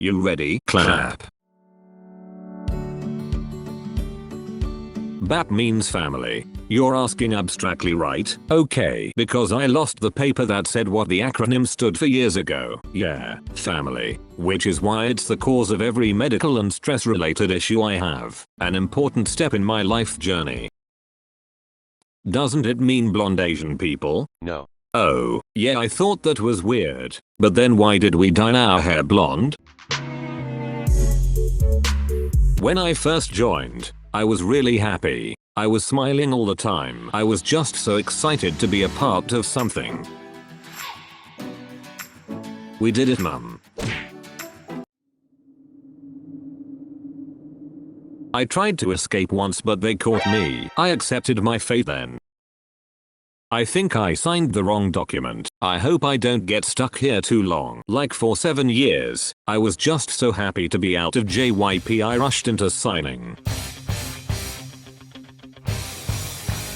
You ready? Clap. B.A.P means family. You're asking abstractly, right? Okay. Because I lost the paper that said what the acronym stood for years ago. Yeah, family. Which is why it's the cause of every medical and stress related issue I have. An important step in my life journey. Doesn't it mean blonde Asian people? No. Oh, yeah, I thought that was weird. But then why did we dye our hair blonde? When I first joined, I was really happy. I was smiling all the time. I was just so excited to be a part of something. We did it, Mum. I tried to escape once but they caught me. I accepted my fate then. I think I signed the wrong document. I hope I don't get stuck here too long. Like for 7 years, I was just so happy to be out of JYP I rushed into signing.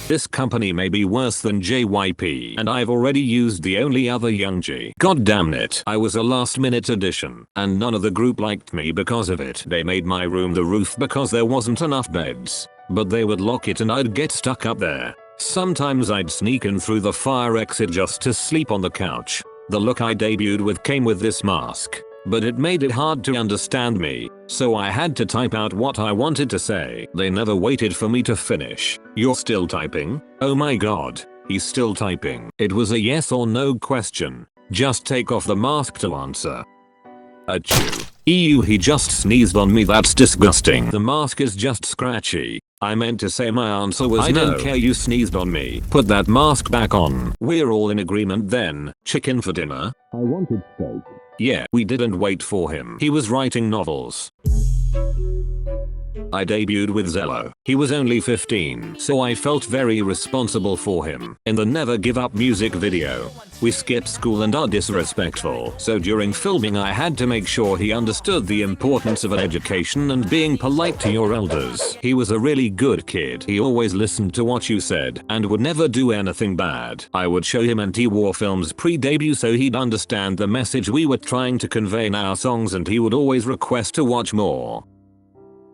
This company may be worse than JYP and I've already used the only other Youngji. God damn it. I was a last minute addition and none of the group liked me because of it. They made my room the roof because there wasn't enough beds. But they would lock it and I'd get stuck up there. Sometimes I'd sneak in through the fire exit just to sleep on the couch. The look I debuted with came with this mask. But it made it hard to understand me, so I had to type out what I wanted to say. They never waited for me to finish. You're still typing? Oh my god, he's still typing. It was a yes or no question. Just take off the mask to answer. Achoo. Ew, he just sneezed on me, that's disgusting. The mask is just scratchy. I meant to say my answer was no. I don't care, you sneezed on me. Put that mask back on. We're all in agreement then. Chicken for dinner? I wanted steak. Yeah, we didn't wait for him. He was writing novels. I debuted with Zello. He was only 15, so I felt very responsible for him. In the Never Give Up music video, we skip school and are disrespectful. So during filming I had to make sure he understood the importance of an education and being polite to your elders. He was a really good kid. He always listened to what you said and would never do anything bad. I would show him anti-war films pre-debut so he'd understand the message we were trying to convey in our songs and he would always request to watch more.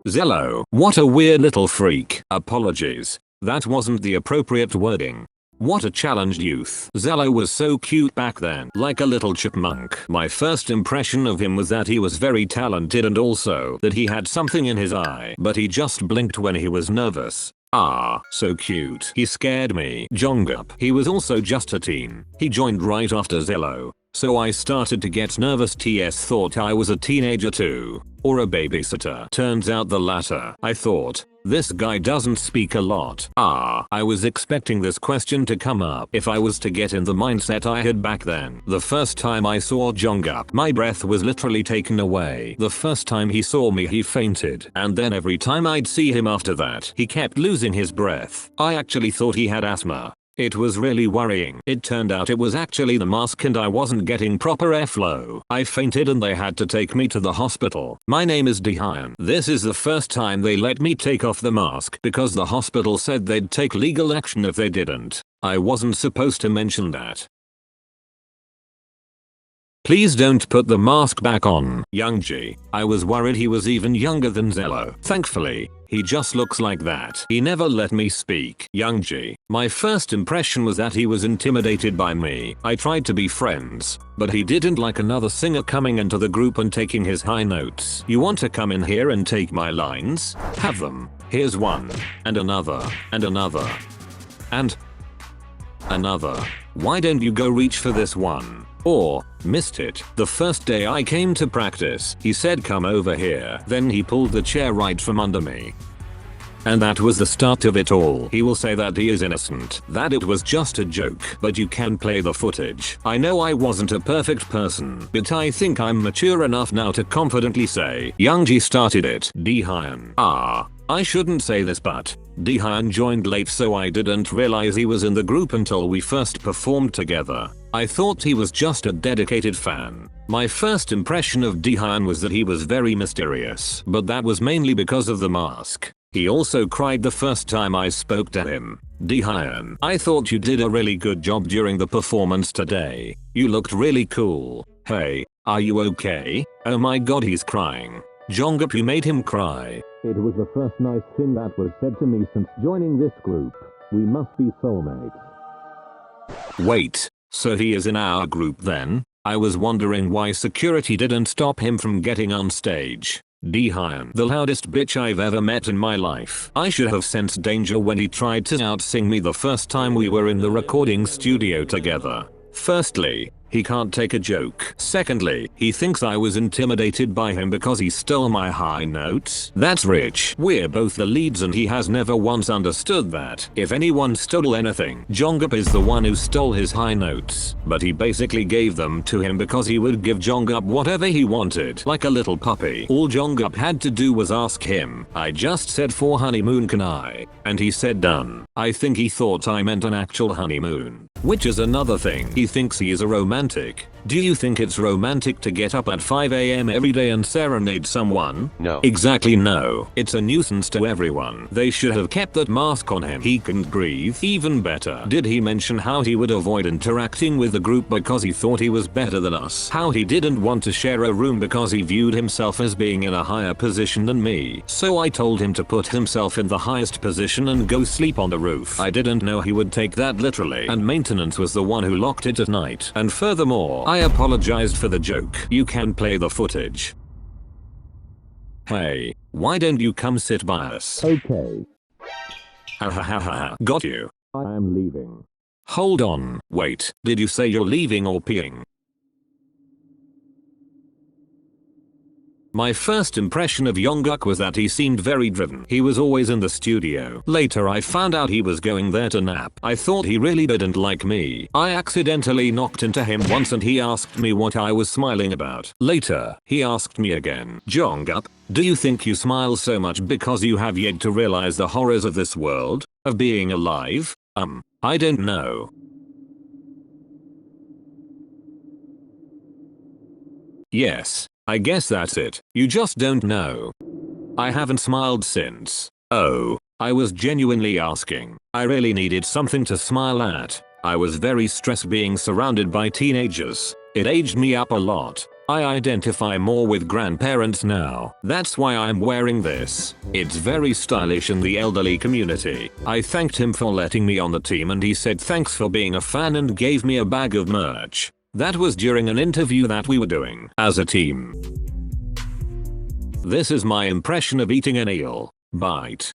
Zello, what a weird little freak. Apologies. That wasn't the appropriate wording. What a challenged youth. Zello was so cute back then, like a little chipmunk. My first impression of him was that he was very talented and also that he had something in his eye, but he just blinked when he was nervous. Ah, so cute. He scared me. Jonggup. He was also just a teen. He joined right after Zello. So I started to get nervous. TS thought I was a teenager too. Or a babysitter. Turns out the latter. I thought, this guy doesn't speak a lot. I was expecting this question to come up if I was to get in the mindset I had back then. The first time I saw Jonggup, my breath was literally taken away. The first time he saw me he fainted. And then every time I'd see him after that, he kept losing his breath. I actually thought he had asthma. It was really worrying. It turned out it was actually the mask and I wasn't getting proper airflow. I fainted and they had to take me to the hospital. My name is Dehyun. This is the first time they let me take off the mask because the hospital said they'd take legal action if they didn't. I wasn't supposed to mention that. Please don't put the mask back on. Youngji. I was worried he was even younger than Zello. Thankfully, he just looks like that. He never let me speak. Youngji. My first impression was that he was intimidated by me. I tried to be friends, but he didn't like another singer coming into the group and taking his high notes. You want to come in here and take my lines? Have them. Here's one. And another. And another. And another. Why don't you go reach for this one? Or, missed it. The first day I came to practice, he said come over here. Then he pulled the chair right from under me. And that was the start of it all. He will say that he is innocent, that it was just a joke, but you can play the footage. I know I wasn't a perfect person, but I think I'm mature enough now to confidently say, Youngji started it. Dehyun. I shouldn't say this but Dehyun joined late so I didn't realize he was in the group until we first performed together. I thought he was just a dedicated fan. My first impression of Dehyun was that he was very mysterious, but that was mainly because of the mask. He also cried the first time I spoke to him. Dehyun, I thought you did a really good job during the performance today. You looked really cool. Hey, Are you okay? Oh my god, he's crying. Jonghyuk, you made him cry. It was the first nice thing that was said to me since joining this group. We must be soulmates. Wait, so he is in our group then? I was wondering why security didn't stop him from getting on stage. Dehyun, the loudest bitch I've ever met in my life. I should have sensed danger when he tried to outsing me the first time we were in the recording studio together. Firstly, he can't take a joke. Secondly, he thinks I was intimidated by him because he stole my high notes. That's rich. We're both the leads and he has never once understood that. If anyone stole anything, Jonghyuk is the one who stole his high notes. But he basically gave them to him because he would give Jonghyuk whatever he wanted, like a little puppy. All Jonghyuk had to do was ask him. I just said for honeymoon can I? And he said done. I think he thought I meant an actual honeymoon. Which is another thing. He thinks he is a romantic. Do you think it's romantic to get up at 5 AM every day and serenade someone? No. Exactly no. It's a nuisance to everyone. They should have kept that mask on him. He couldn't breathe. Even better. Did he mention how he would avoid interacting with the group because he thought he was better than us? How he didn't want to share a room because he viewed himself as being in a higher position than me. So I told him to put himself in the highest position and go sleep on the roof. I didn't know he would take that literally. And maintenance was the one who locked it at night. And furthermore, I apologized for the joke. You can play the footage. Hey, why don't you come sit by us? Okay. Ha ha ha ha. Got you. I am leaving. Hold on. Wait, did you say you're leaving or peeing? My first impression of Jonghyuk was that he seemed very driven. He was always in the studio. Later I found out he was going there to nap. I thought he really didn't like me. I accidentally knocked into him once and he asked me what I was smiling about. Later, he asked me again. Jonghyuk, do you think you smile so much because you have yet to realize the horrors of this world? Of being alive? I don't know. Yes. I guess that's it. You just don't know. I haven't smiled since. Oh, I was genuinely asking. I really needed something to smile at. I was very stressed being surrounded by teenagers. It aged me up a lot. I identify more with grandparents now. That's why I'm wearing this. It's very stylish in the elderly community. I thanked him for letting me on the team and he said thanks for being a fan and gave me a bag of merch. That was during an interview that we were doing as a team. This is my impression of eating an eel. Bite.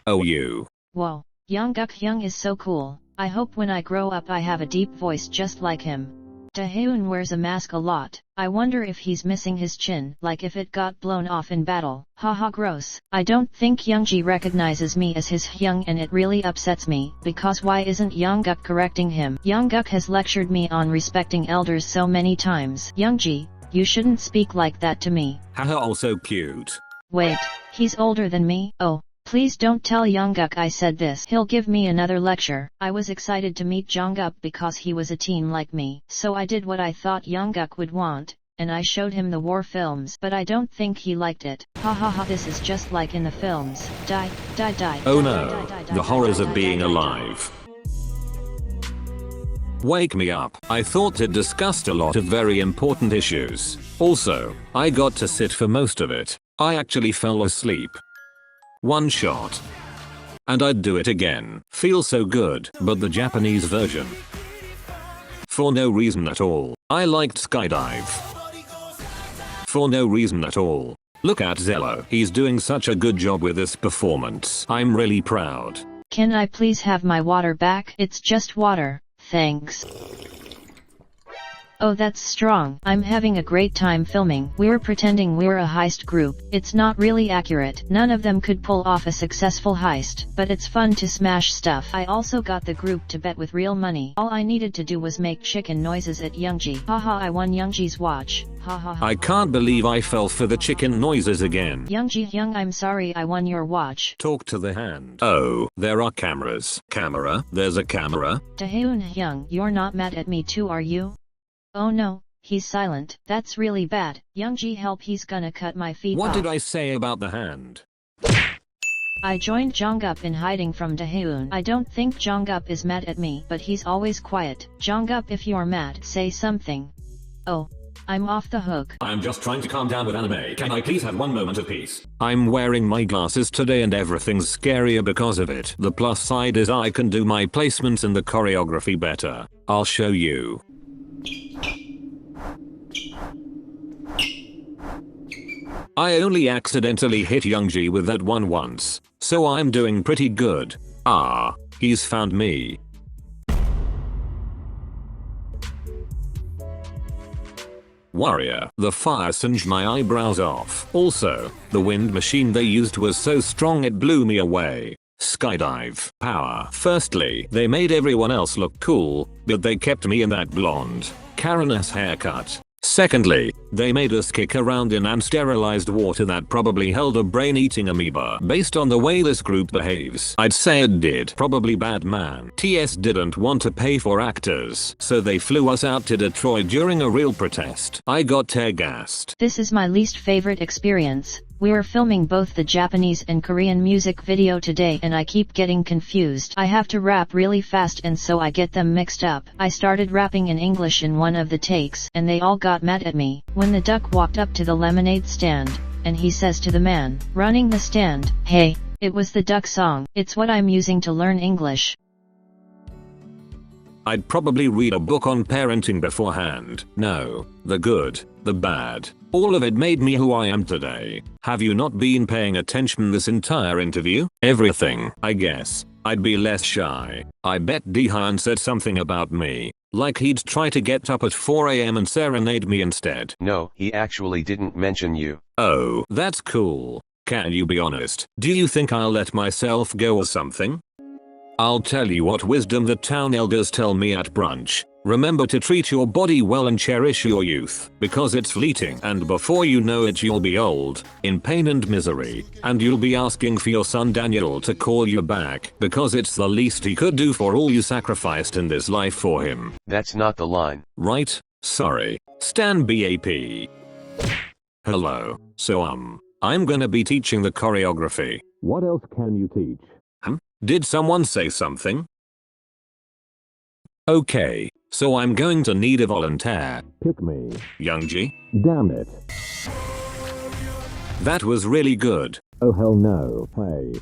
Oh you. Whoa, Jonghyuk is so cool. I hope when I grow up I have a deep voice just like him. Taehyun wears a mask a lot. I wonder if he's missing his chin, like if it got blown off in battle. Haha gross. I don't think Youngji recognizes me as his Hyung and it really upsets me, because why isn't Jonghyuk correcting him? Jonghyuk has lectured me on respecting elders so many times. Youngji, you shouldn't speak like that to me. Haha also cute. Wait, he's older than me? Oh. Please don't tell Jonghyuk I said this. He'll give me another lecture. I was excited to meet Jonghyuk because he was a teen like me. So I did what I thought Jonghyuk would want, and I showed him the war films. But I don't think he liked it. Ha ha ha, this is just like in the films. Die, die, die. Oh no, the horrors of being alive. Wake me up. I thought it discussed a lot of very important issues. Also, I got to sit for most of it. I actually fell asleep. One shot. And I'd do it again. Feels so good, but the Japanese version. For no reason at all. I liked Skydive. For no reason at all. Look at Zello. He's doing such a good job with this performance. I'm really proud. Can I please have my water back? It's just water, thanks. Oh, that's strong. I'm having a great time filming. We're pretending we're a heist group. It's not really accurate. None of them could pull off a successful heist, but it's fun to smash stuff. I also got the group to bet with real money. All I needed to do was make chicken noises at Youngji. Haha, I won Youngji's watch. Ha ha ha. I can't believe I fell for the chicken noises again. Young, I'm sorry I won your watch. Talk to the hand. Oh, there are cameras. Camera? There's a camera? Taehyun Hyung, you're not mad at me too, are you? Oh no, he's silent. That's really bad. Youngji, help, he's gonna cut my feet off. What did I say about the hand? I joined Jonghyuk in hiding from Taehyun. I don't think Jonghyuk is mad at me, but he's always quiet. Jonghyuk, if you're mad, say something. Oh, I'm off the hook. I'm just trying to calm down with anime. Can I please have one moment of peace? I'm wearing my glasses today and everything's scarier because of it. The plus side is I can do my placements in the choreography better. I'll show you. I only accidentally hit Youngji with that one once, so I'm doing pretty good. Ah, he's found me. Warrior, the fire singed my eyebrows off. Also, the wind machine they used was so strong it blew me away. Skydive. Power. Firstly, they made everyone else look cool, but they kept me in that blonde, Karen-ass haircut. Secondly, they made us kick around in unsterilized water that probably held a brain-eating amoeba. Based on the way this group behaves, I'd say it did. Probably bad man. TS didn't want to pay for actors, so they flew us out to Detroit during a real protest. I got tear-gassed. This is my least favorite experience. We were filming both the Japanese and Korean music video today and I keep getting confused. I have to rap really fast and so I get them mixed up. I started rapping in English in one of the takes and they all got mad at me. When the duck walked up to the lemonade stand, and he says to the man running the stand, "Hey, it was the duck song. It's what I'm using to learn English." I'd probably read a book on parenting beforehand. No, the good, the bad. All of it made me who I am today. Have you not been paying attention this entire interview? Everything. I guess I'd be less shy. I bet Dehan said something about me, like he'd try to get up at 4 AM and serenade me instead. No, he actually didn't mention you. Oh, that's cool. Can you be honest? Do you think I'll let myself go or something? I'll tell you what wisdom the town elders tell me at brunch. Remember to treat your body well and cherish your youth, because it's fleeting and before you know it you'll be old, in pain and misery, and you'll be asking for your son Daniel to call you back because it's the least he could do for all you sacrificed in this life for him. That's not the line. Right? Sorry. Stan B.A.P. Hello. So I'm gonna be teaching the choreography. What else can you teach? Did someone say something? Okay, so I'm going to need a volunteer. Pick me. Youngji? Damn it. That was really good. Oh hell no. Hey.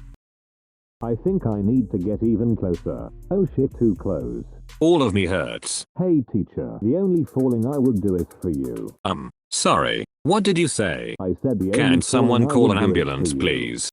I think I need to get even closer. Oh shit, too close. All of me hurts. Hey teacher, the only falling I would do is for you. Sorry. What did you say? I said the only Can someone call an ambulance please?